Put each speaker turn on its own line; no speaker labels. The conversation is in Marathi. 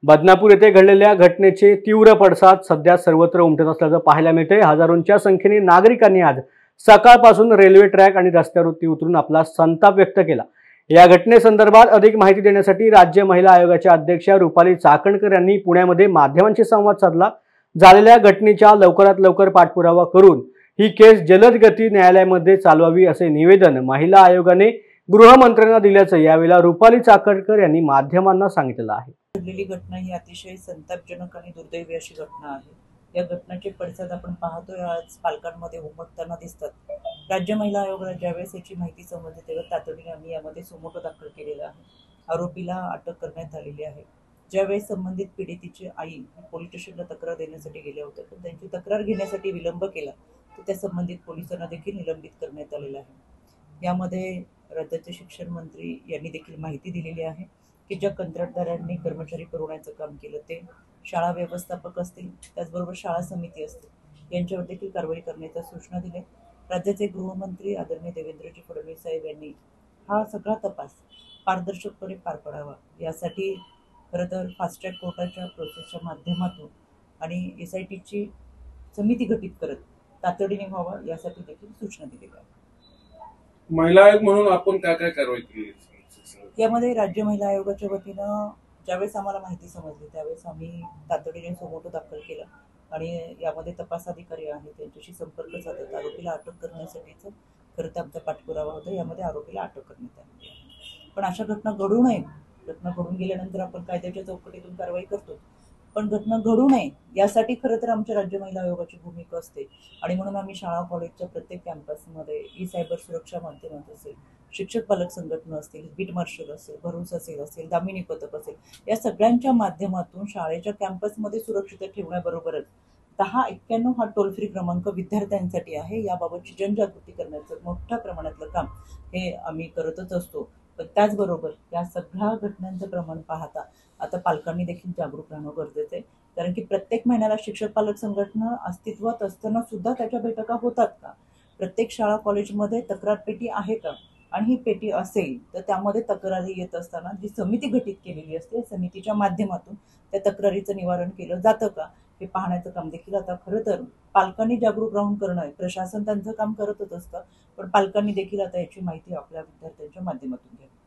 बदनापूर येथे घडलेल्या घटनेचे तीव्र पडसाद सध्या सर्वत्र उमटत असल्याचं पाहायला मिळते। हजारोंच्या संख्येने नागरिकांनी आज सकाळपासून रेल्वे ट्रॅक आणि रस्त्यावरती उतरून आपला संताप व्यक्त केला। या घटनेसंदर्भात अधिक माहिती देण्यासाठी राज्य महिला आयोगाच्या अध्यक्षा रुपाली चाकणकर यांनी पुण्यामध्ये माध्यमांशी संवाद साधला। झालेल्या घटनेच्या लवकरात लवकर पाठपुरावा करून ही केस जलद गती न्यायालयामध्ये चालवावी असे निवेदन महिला आयोगाने गृहमंत्र्यांना दिल्याचं यावेळी रुपाली चाकणकर यांनी माध्यमांना सांगितलं आहे।
घडलेली घटना ही अतिशय संतापजनक आणि दुर्दैवी अशी घटना आहे। या घटनेचे पडसाद आपण पाहतोय आज पालकांमध्ये उमटताना दिसतात। राज्य महिला आयोगाला ज्यावेळेस याची माहिती समजली तेव्हा तातडीने आम्ही यामध्ये सुमोटो दाखल केलेला आहे। आरोपीला अटक करण्यात आलेली आहे। ज्यावेळेस संबंधित पीडितेची आई पोलीस स्टेशनला तक्रार देण्यासाठी गेल्या होत्या, पण त्यांची तक्रार घेण्यासाठी विलंब केला तर त्या संबंधित पोलिसांना देखील निलंबित करण्यात आलेलं आहे। यामध्ये राज्याचे शिक्षण मंत्री यांनी देखील माहिती दिलेली आहे की ज्या कंत्राटदारांनी कर्मचारी पुरवण्याचं काम केलं ते शाळा व्यवस्थापक असतील, त्याचबरोबर शाळा समिती असतील, यांच्यावर देखील कारवाई करण्याच्या सूचना दिल्या। राज्याचे गृहमंत्री आदरणीय देवेंद्रजी फडणवीस साहेब यांनी हा सगळा तपास पारदर्शकपणे पार पाडावा यासाठी खरं तर फास्ट ट्रॅक कोर्टाच्या प्रोसेसच्या माध्यमातून आणि SITची समिती गठीत करत तातडीने व्हावा यासाठी देखील सूचना दिलेल्या आहेत।
महिला आयोग म्हणून आपण काय काय कारवाई केली?
यामध्ये राज्य महिला आयोगाच्या वतीनं ज्यावेळेस आम्हाला माहिती समजली त्यावेळेस आम्ही तातडीने सुमोटो दाखल केला आणि यामध्ये तपास अधिकारी आहेत त्यांच्याशी संपर्क साधत आरोपीला अटक करण्यासाठीचं खरं तर आमचा पाठपुरावा होता। यामध्ये आरोपीला अटक करण्यात आली आहे। पण अशा घटना घडू नयेत, घटना घडून गेल्यानंतर आपण कायद्याच्या चौकटीतून कारवाई करतो, पण घटना घडू नये यासाठी खरं तर आमच्या राज्य महिला आयोगाची भूमिका असते आणि म्हणून आम्ही शाळा कॉलेजच्या प्रत्येक कॅम्पसमध्ये सायबर सुरक्षा माध्यमात असेल, शिक्षक पालक संघटना असतील, बीट मार्शल असेल, भरूस असेल, दामिनी पथक असेल, या सगळ्यांच्या माध्यमातून शाळेच्या कॅम्पसमध्ये सुरक्षित ठेवण्याबरोबरच 1091 हा टोल फ्री क्रमांक विद्यार्थ्यांसाठी आहे। याबाबतची जनजागृती करण्याचं मोठ्या प्रमाणातलं काम हे आम्ही करतच असतो। पण त्याचबरोबर या सगळ्या घटनांचं प्रमाण पाहता आता पालकांनी देखील जागरूक राहणं गरजेचं आहे, कारण की प्रत्येक महिन्याला शिक्षक पालक संघटना अस्तित्वात असताना सुद्धा त्याच्या बैठका होतात का? प्रत्येक शाळा कॉलेजमध्ये तक्रार पेटी आहे का? आणि ही पेटी असेल तर त्यामध्ये तक्रारी येत असताना जी समिती गठीत केलेली असते समितीच्या माध्यमातून त्या तक्रारीचं निवारण केलं जातं का हे पाहण्याचं काम देखील आता खरं तर पालकांनी जागरूक राहून करणं आहे। प्रशासन त्यांचं काम करतच असतं, पण पालकांनी देखील आता याची माहिती आपल्या विद्यार्थ्यांच्या माध्यमातून घ्यावी।